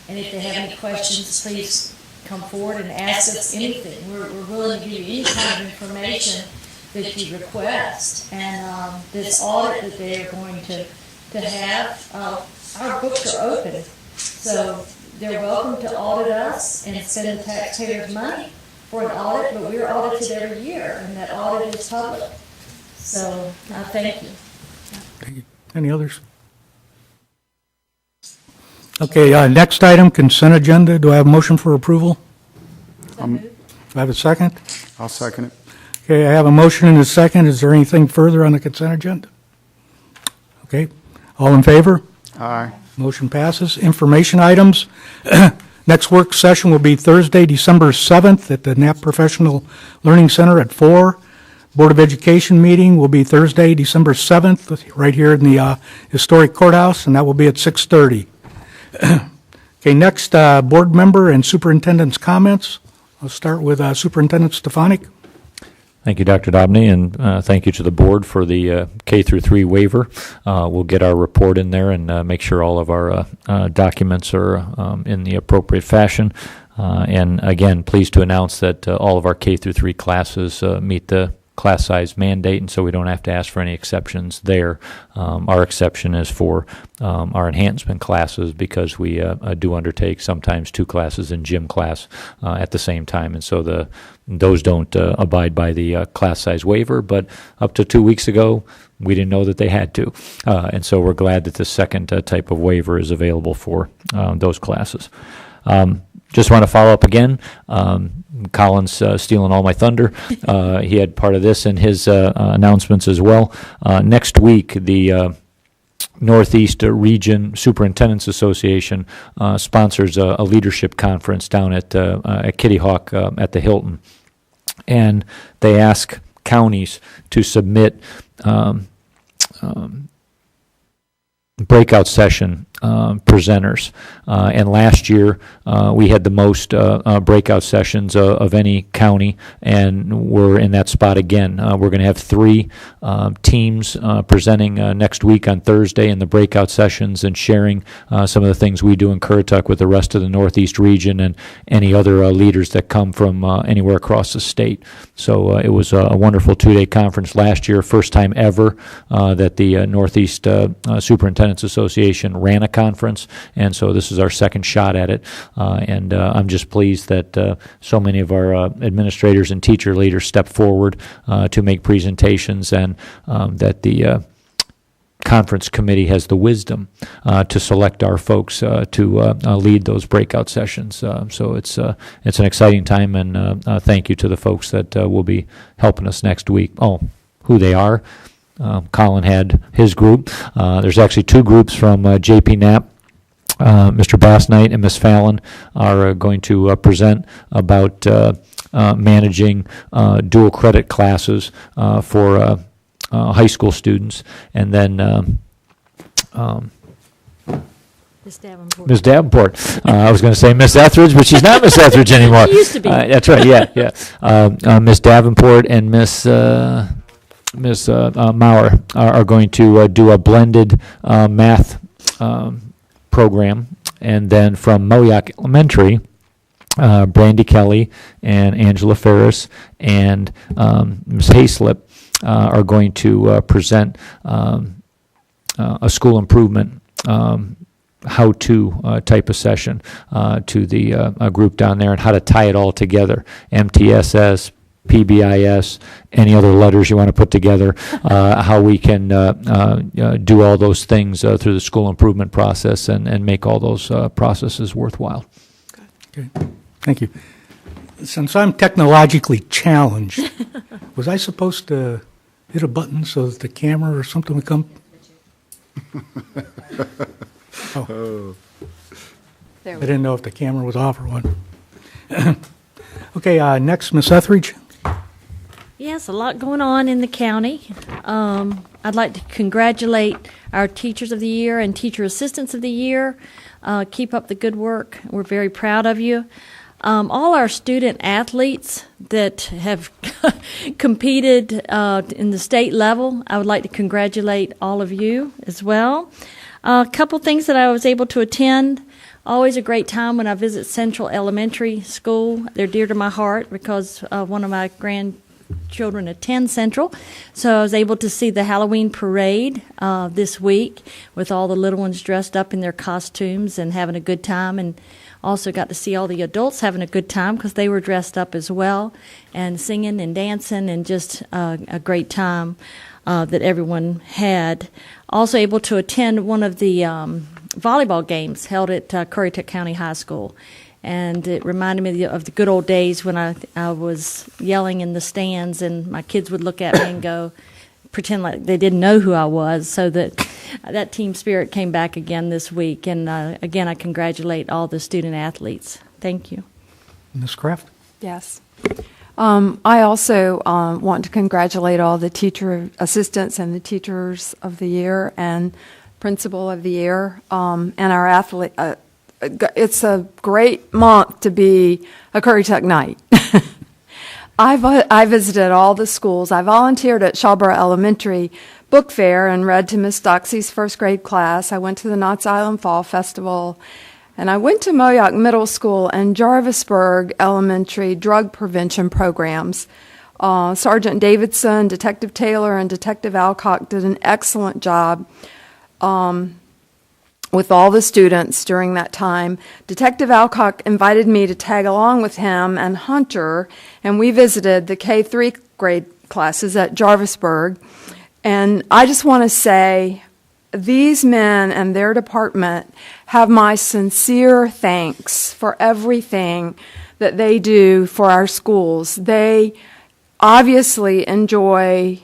And if they have any questions, please come forward and ask us anything. We're willing to give you any kind of information that you request. And this audit that they are going to have, our books are open. So they're welcome to audit us and spend the taxpayers' money for an audit, but we're audited every year, and that audit is public. So I thank you. Thank you. Any others? Okay, next item, consent agenda. Do I have a motion for approval? Do I have a second? I'll second it. Okay, I have a motion and a second. Is there anything further on the consent agenda? Okay, all in favor? Aye. Motion passes. Information items. Next work session will be Thursday, December 7th at the Knapp Professional Learning Center at 4. Board of Education meeting will be Thursday, December 7th, right here in the historic courthouse, and that will be at 6:30. Okay, next, board member and superintendent's comments. I'll start with Superintendent Stefanik. Thank you, Dr. Dobney, and thank you to the board for the K through 3 waiver. We'll get our report in there and make sure all of our documents are in the appropriate fashion. And again, pleased to announce that all of our K through 3 classes meet the class size mandate, and so we don't have to ask for any exceptions there. Our exception is for our enhancement classes because we do undertake sometimes 2 classes in gym class at the same time, and so those don't abide by the class size waiver, but up to 2 weeks ago, we didn't know that they had to. And so we're glad that the second type of waiver is available for those classes. Just want to follow up again. Colin's stealing all my thunder. He had part of this in his announcements as well. Next week, the Northeast Region Superintendents Association sponsors a leadership conference down at Kitty Hawk at the Hilton. And they ask counties to submit breakout session presenters. And last year, we had the most breakout sessions of any county, and we're in that spot again. We're going to have 3 teams presenting next week on Thursday in the breakout sessions and sharing some of the things we do in Currituck with the rest of the Northeast region and any other leaders that come from anywhere across the state. So it was a wonderful 2-day conference last year, first time ever that the Northeast Superintendents Association ran a conference, and so this is our second shot at it. And I'm just pleased that so many of our administrators and teacher leaders stepped forward to make presentations, and that the conference committee has the wisdom to select our folks to lead those breakout sessions. So it's an exciting time, and thank you to the folks that will be helping us next week. Oh, who they are. Colin had his group. There's actually 2 groups from JP Knapp. Mr. Bassnight and Ms. Fallon are going to present about managing dual credit classes for high school students. And then Ms. Davenport. Ms. Davenport. I was going to say Ms. Etheridge, but she's not Ms. Etheridge anymore. She used to be. That's right, yeah. Ms. Davenport and Ms. Maurer are going to do a blended math program. And then from Moyac Elementary, Brandy Kelly and Angela Ferris and Ms. Hayslip are going to present a school improvement how-to type of session to the group down there and how to tie it all together. MTSS, PBIS, any other letters you want to put together, how we can do all those things through the school improvement process and make all those processes worthwhile. Okay, thank you. Since I'm technologically challenged, was I supposed to hit a button so that the camera or something would come? Oh. I didn't know if the camera was off or what. Okay, next, Ms. Etheridge. Yes, a lot going on in the county. I'd like to congratulate our Teachers of the Year and Teacher Assistants of the Year. Keep up the good work. We're very proud of you. All our student athletes that have competed in the state level, I would like to congratulate all of you as well. A couple things that I was able to attend. Always a great time when I visit Central Elementary School. They're dear to my heart because one of my grandchildren attend Central. So I was able to see the Halloween parade this week with all the little ones dressed up in their costumes and having a good time, and also got to see all the adults having a good time because they were dressed up as well and singing and dancing, and just a great time that everyone had. Also able to attend one of the volleyball games held at Currituck County High School. And it reminded me of the good old days when I was yelling in the stands and my kids would look at me and go, pretend like they didn't know who I was. So that team spirit came back again this week. And again, I congratulate all the student athletes. Thank you. Ms. Kraft? Yes. I also want to congratulate all the teacher assistants and the Teachers of the Year and Principal of the Year and our athlete. It's a great month to be a Currituck Knight. I visited all the schools. I volunteered at Shawboro Elementary Book Fair and read to Miss Doxy's first grade class. I went to the Knott's Island Fall Festival. And I went to Moyock Middle School and Jarvisburg Elementary drug prevention programs. Sergeant Davidson, Detective Taylor, and Detective Alcock did an excellent job with all the students during that time. Detective Alcock invited me to tag along with him and Hunter, and we visited the K-3 grade classes at Jarvisburg. And I just want to say, these men and their department have my sincere thanks for everything that they do for our schools. They obviously enjoy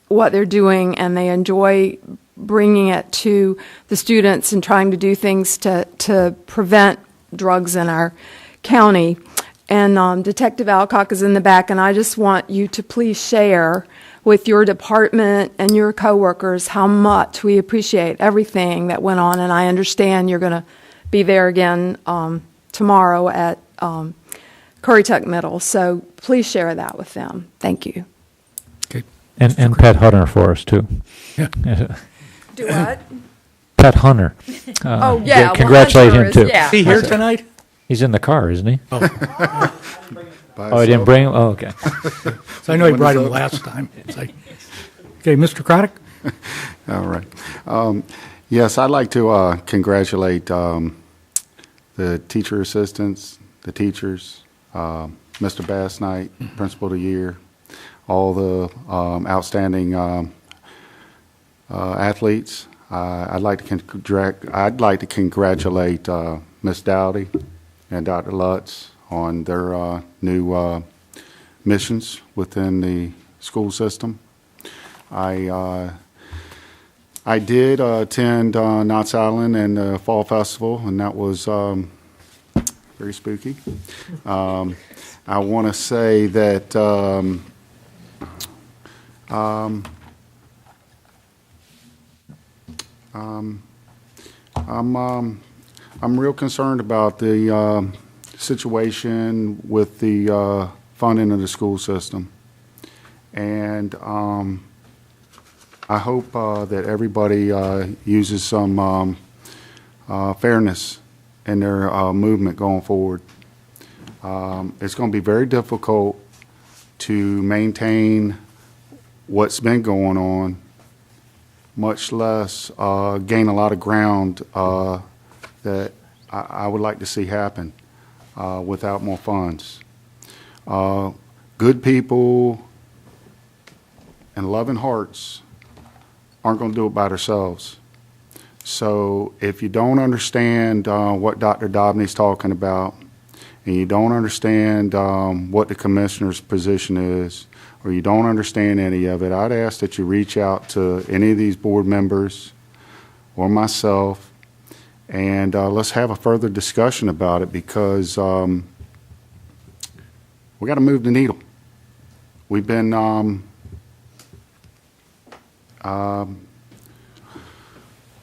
what they're doing, and they enjoy bringing it to the students and trying to do things to prevent drugs in our county. And Detective Alcock is in the back, and I just want you to please share with your department and your coworkers how much we appreciate everything that went on. And I understand you're going to be there again tomorrow at Currituck Middle. So please share that with them. Thank you. Okay. And Pat Hunter for us, too. Yeah. Do what? Pat Hunter. Oh, yeah. Congratulate him, too. Is he here tonight? He's in the car, isn't he? Oh, Oh, I didn't bring him? Oh, okay. so I know he brought him last time. It's like, okay, Mr. Currituck? All right. Yes, I'd like to congratulate the teacher assistants, the teachers, Mr. Bass Knight, Principal of the Year, all the outstanding athletes. I'd like to congratulate Ms. Dowdy and Dr. Lutz on their new missions within the school system. I did attend Knott's Island and the Fall Festival, and that was very spooky. I want to say that I'm real concerned about the situation with the funding of the school system, and I hope that everybody uses some fairness in their movement going forward. It's going to be very difficult to maintain what's been going on, much less gain a lot of ground that I would like to see happen without more funds. Good people and loving hearts aren't going to do it by themselves. So if you don't understand what Dr. Dobney's talking about, and you don't understand what the commissioner's position is, or you don't understand any of it, I'd ask that you reach out to any of these board members or myself, and let's have a further discussion about it, because we got to move the needle. We've been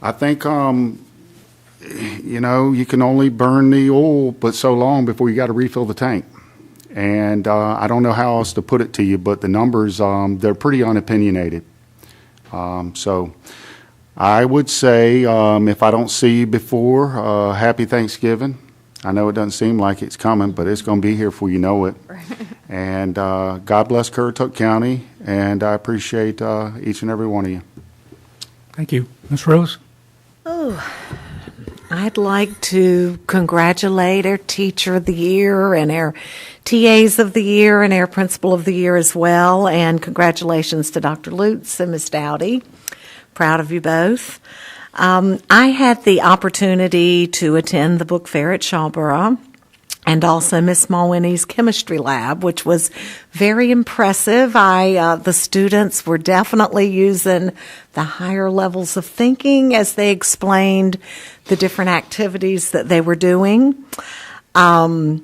I think, you know, you can only burn the oil but so long before you got to refill the tank. And I don't know how else to put it to you, but the numbers, they're pretty unopinionated. So I would say, if I don't see you before, happy Thanksgiving. I know it doesn't seem like it's coming, but it's going to be here before you know it. And God bless Currituck County, and I appreciate each and every one of you. Thank you. Ms. Rose? Oh, I'd like to congratulate our Teacher of the Year and our TAs of the Year and our Principal of the Year as well. And congratulations to Dr. Lutz and Ms. Dowdy. Proud of you both. I had the opportunity to attend the book fair at Shawboro and also Miss Mulwiney's chemistry lab, which was very impressive. The students were definitely using the higher levels of thinking as they explained the different activities that they were doing. I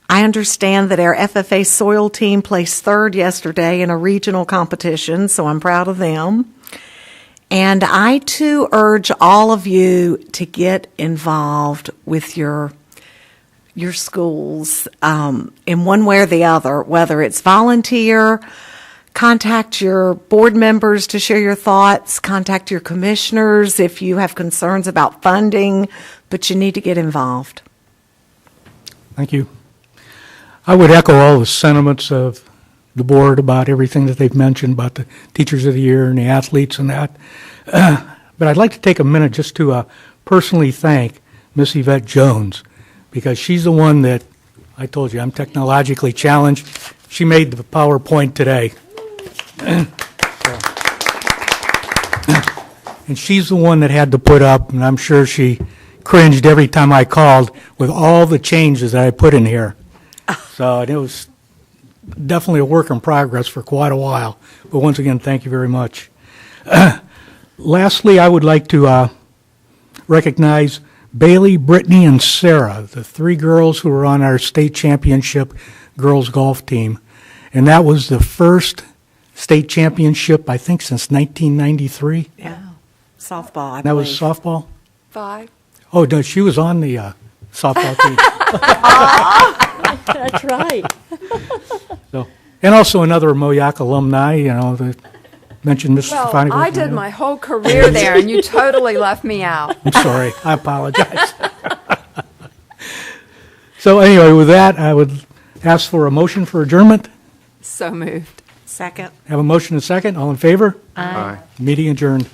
understand that our FFA soil team placed third yesterday in a regional competition, so I'm proud of them. And I, too, urge all of you to get involved with your schools in one way or the other, whether it's volunteer, contact your board members to share your thoughts, contact your commissioners if you have concerns about funding, but you need to get involved. Thank you. I would echo all the sentiments of the board about everything that they've mentioned about the Teachers of the Year and the athletes and that. But I'd like to take a minute just to personally thank Miss Yvette Jones, because she's the one that, I told you, I'm technologically challenged. She made the PowerPoint today. And she's the one that had to put up, and I'm sure she cringed every time I called, with all the changes that I put in here. So it was definitely a work in progress for quite a while. But once again, thank you very much. Lastly, I would like to recognize Bailey, Brittany, and Sarah, the three girls who were on our state championship girls golf team. And that was the first state championship, I think, since 1993. Yeah, softball, I That believe. was softball? 5. Oh, no, she was on the softball team. That's right. So, and also another Moyac alumni, you know, that mentioned Mr. Well, Stefani. I did my whole career there, and you totally left me out. I'm sorry. I apologize. So anyway, with that, I would ask for a motion for adjournment. So moved. Second. Have a motion and a second. All in favor? Aye. Meeting adjourned.